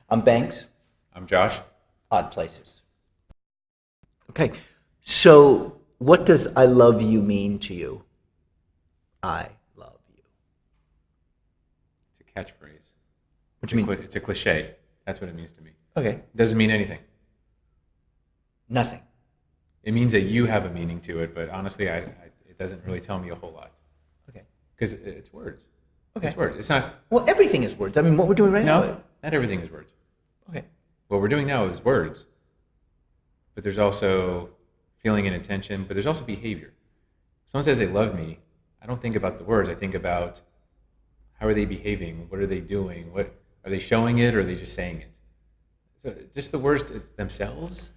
I'm Banks. I'm Josh. Odd Places. Okay, so what does I love you mean to you? I love you. It's a catchphrase. What do you mean? It's a cliche. That's what it means to me. Okay. It doesn't mean anything. Nothing. It means that you have a meaning to it, but honestly, it doesn't really tell me a whole lot. Okay. Because it's words. Okay. It's words. It's not. Well, everything is words. I mean, what we're doing right now. No, not everything is words. Okay. What we're doing now is words. But there's also feeling and intention, but there's also behavior. If someone says they love me, I don't think about the words. I think about how are they behaving? What are they doing? What are they showing it, or are they just saying it? So just the words themselves.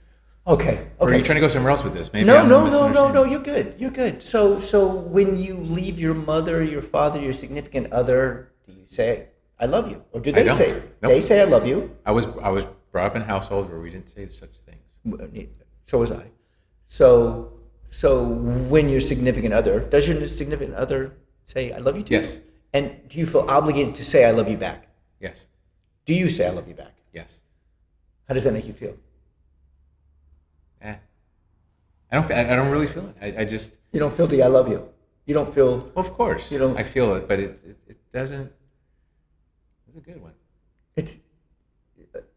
Okay. Or are you trying to go somewhere else with this? Maybe No. I'm misunderstanding. You're good. You're good. So when you leave your mother, your father, your significant other, do you say I love you, or do they don't. say Nope. they say I love you? I was brought up in a household where we didn't say such things. So was I. So when your significant other, does your significant other say I love you too? Yes. And do you feel obligated to say I love you back? Yes. Do you say I love you back? Yes. How does that make you feel? I don't really feel it. I just. You don't feel the I love you. You don't feel. Well, of course. You don't. I feel it, but it doesn't. It's a good one. It's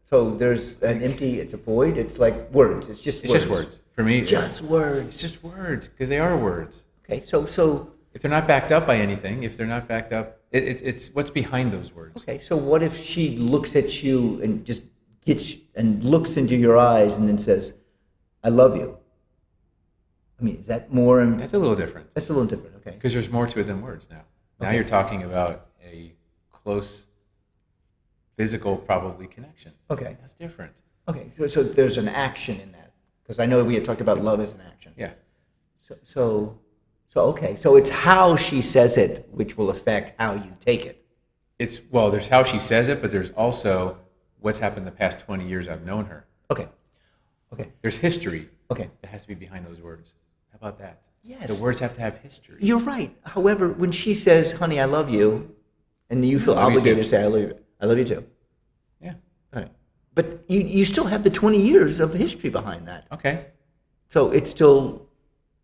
so there's an empty. It's a void. It's like words. It's just words for me. Just words. It's just words because they are words. Okay. So if they're not backed up by anything, if they're not backed up, it's what's behind those words. okay. So what if she looks at you and just and looks into your eyes and then says, "I love you." I mean, is that more? That's a little different. That's a little different. Okay. Because there's more to it than words now. Now Okay. you're talking about a close physical, probably connection. Okay. That's different. Okay. So there's an action in that, because I know we had talked about love as an action. Yeah. So okay. So it's how she says it which will affect how you take it. There's how she says it, but there's also what's happened the past 20 years I've known her. Okay. There's history Okay. that has to be behind those words. How about that? Yes. The words have to have history. You're right. However, when she says, "Honey, I love you," and you feel I love you obligated too. to say, I love you too. Yeah. All right. But you still have the 20 years of history behind that. Okay. So it's still.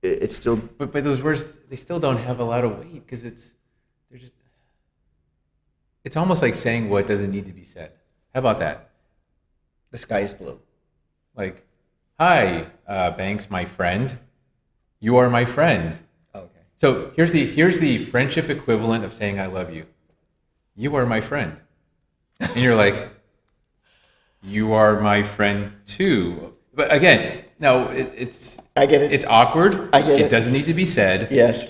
But those words, they still don't have a lot of weight because it's almost like saying what doesn't need to be said. How about that? The sky is blue. Like, hi, Banks, my friend. You are my friend. Okay. So here's the friendship equivalent of saying I love you. You are my friend. And you're like, you are my friend too. But again, no, it's I get it. It's awkward. I get it. It doesn't need to be said. Yes.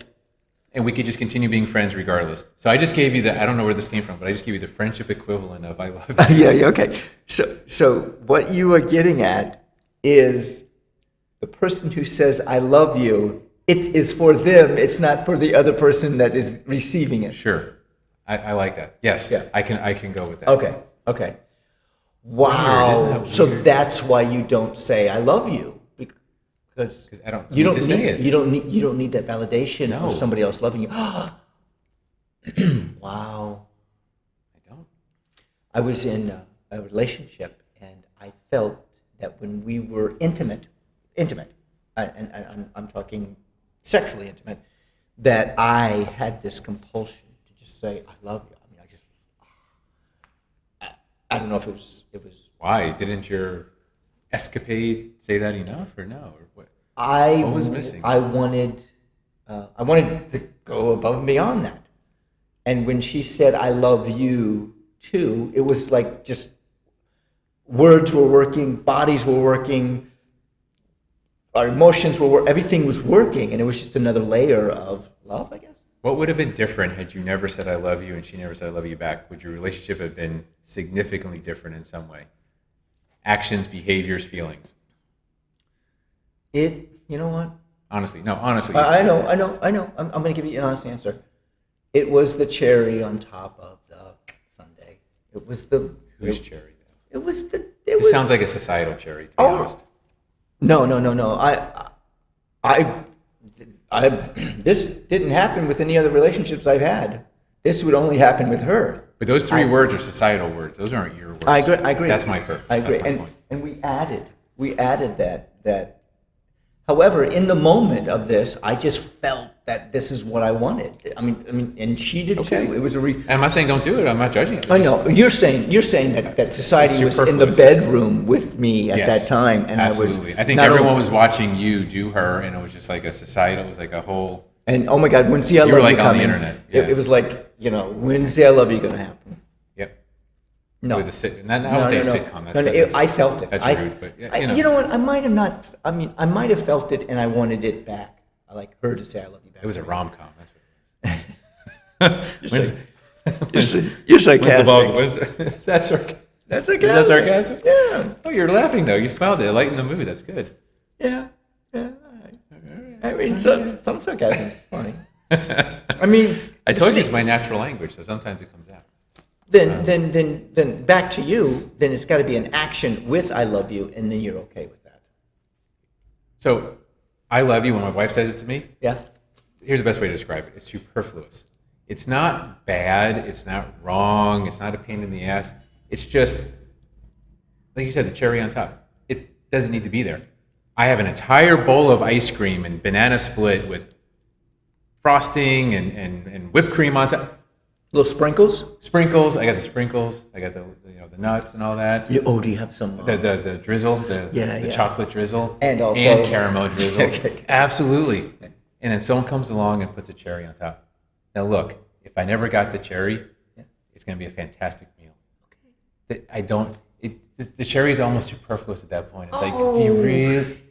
And we could just continue being friends regardless. So I just gave you I don't know where this came from, but I just gave you the friendship equivalent of I love you. Yeah. Okay. So what you are getting at is the person who says "I love you." It is for them. It's not for the other person that is receiving it. Sure. I like that. Yes. Yeah. I can go with that. Okay. Wow. Isn't that So weird? that's why you don't say "I love you," because I don't you need don't to need say it. You don't need that validation No. of somebody else loving you. Wow. I don't. I was in a relationship, and I felt that when we were intimate, and I'm talking sexually intimate, that I had this compulsion to just say "I love you." I mean, I don't know if it was. Why? Didn't your escapade say that enough or no? Or what? What was missing? I wanted to go above and beyond that. And when she said "I love you too," it was like just words were working, bodies were working, our emotions were everything was working, and it was just another layer of love, I guess. What would have been different had you never said I love you and she never said I love you back? Would your relationship have been significantly different in some way? Actions, behaviors, feelings. You know what? Honestly. Honestly. I know. I'm going to give you an honest answer. It was the cherry on top of the sundae. It was the. Whose cherry? It was the. It sounds like a societal cherry, to be honest. No. This didn't happen with any other relationships I've had. This would only happen with her. But those three words are societal words. Those aren't your words. I agree. That's my purpose. I agree. That's my And point. and we added that. However, in the moment of this, I just felt that this is what I wanted. I mean, and she did too. It was I'm not saying don't do it. I'm not judging it. I know you're saying that society was in the bedroom with me at that time, and absolutely. I think not everyone only- was watching you do her, and it was just like a societal. It was like a whole. And oh my God, when's the I You were love you like on the coming? internet, yeah. It was like, when's the I love you gonna happen? Yep. No, It was a sit. I would say a sitcom. I felt it. That's rude, but yeah, you know what? I might have not. I mean, I might have felt it, and I wanted it back. I like her to say I love you back. It was a rom com. That's what it was. You're sarcastic. That's sarcasm. That's Is that sarcasm? Yeah. Oh, you're laughing though. You smiled. It lightened the movie. That's good. Yeah. Yeah. I mean, some sarcasm is funny. I mean, I told you it's my natural language, so sometimes it comes out. Then back to you. Then it's got to be an action with "I love you," and then you're okay with that. So, I love you when my wife says it to me. Yeah. Here's the best way to describe it. It's superfluous. It's not bad. It's not wrong. It's not a pain in the ass. It's just, like you said, the cherry on top. It doesn't need to be there. I have an entire bowl of ice cream and banana split with frosting and whipped cream on top. Little sprinkles. Sprinkles. I got the sprinkles. I got the nuts and all that. Do you have some? The drizzle. The chocolate drizzle. And also caramel drizzle. Okay. Absolutely. And then someone comes along and puts a cherry on top. Now look, if I never got the cherry, it's going to be a fantastic meal. Okay. The cherry is almost superfluous at that point. It's like, do you really?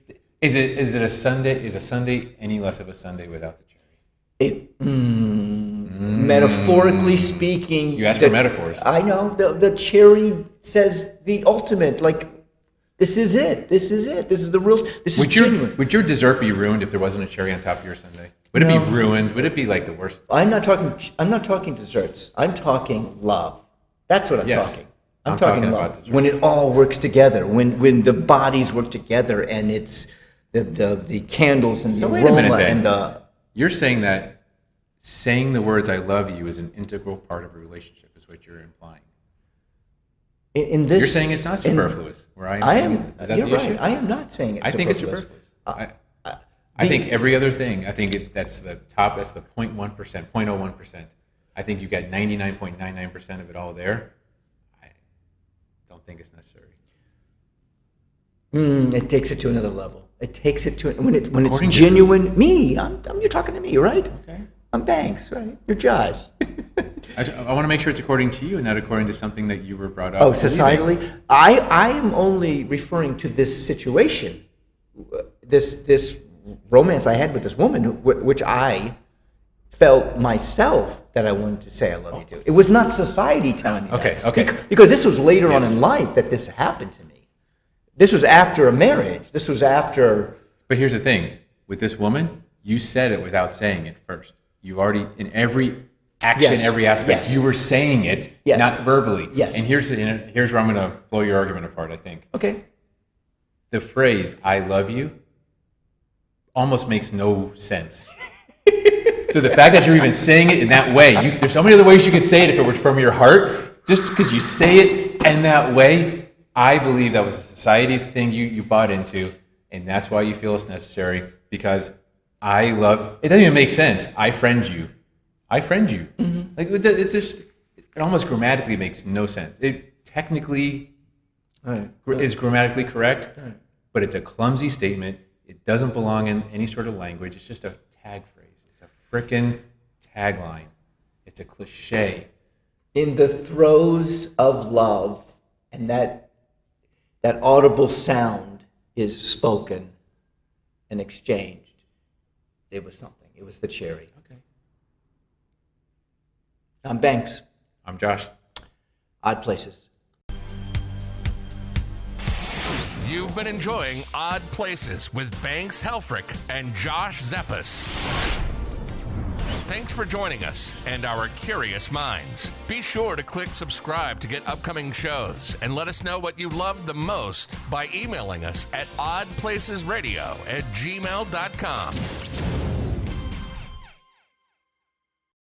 Is it a sundae? Is a sundae any less of a sundae without the cherry? Metaphorically speaking, You asked for metaphors. I know the cherry says the ultimate. Like, this is it. This is it. This is the real. This is genuine. Would your dessert be ruined if there wasn't a cherry on top of your sundae? Would it be ruined? Would it be like the worst? I'm not talking desserts. I'm talking love. That's what I'm talking. I'm talking about love. When it all works together, when the bodies work together, and it's the candles and the wait a minute aroma then. and the. You're saying that saying the words "I love you" is an integral part of a relationship, is what you're implying. In this, You're saying it's not superfluous. Where I am. Is that you're the right. issue? I am not saying it's I think it's superfluous. superfluous. I think every other thing. I think that's the top. That's the 0.1%, 0.01%. I think you got 99.99% of it all there. I don't think it's necessary. It takes it to another level. It takes it to when it's According to genuine. You're talking to me, right? Okay. I'm Banks, right? You're Josh. I want to make sure it's according to you and not according to something that you were brought up. Oh, believing. societally, I am only referring to this situation, this romance I had with this woman, which I felt myself that I wanted to say I love you to. It was not society telling me that. Okay. Because this was later on Yes. in life that this happened to me. This was after a marriage. This was after. But here's the thing. With this woman, you said it without saying it first. You already, in every action, Yes. every aspect, Yes. you were saying it, Yes. not verbally. Yes. And here's where I'm going to blow your argument apart, I think. Okay. The phrase, "I love you," almost makes no sense. So the fact that you're even saying it in that way, there's so many other ways you could say it if it were from your heart. Just because you say it in that way, I believe that was a society thing you bought into, and that's why you feel it's necessary, because I love, it doesn't even make sense. I friend you. Mm-hmm. Like it almost grammatically makes no sense. It technically is grammatically correct, but it's a clumsy statement. It doesn't belong in any sort of language. It's just a tag phrase. It's a frickin' tagline. It's a cliche. In the throes of love, and that audible sound is spoken and exchanged. It was something. It was the cherry. Okay. I'm Banks. I'm Josh. Odd Places. You've been enjoying Odd Places with Banks Helfrich and Josh Zeppes. Thanks for joining us and our curious minds. Be sure to click subscribe to get upcoming shows and let us know what you loved the most by emailing us at oddplacesradio@gmail.com.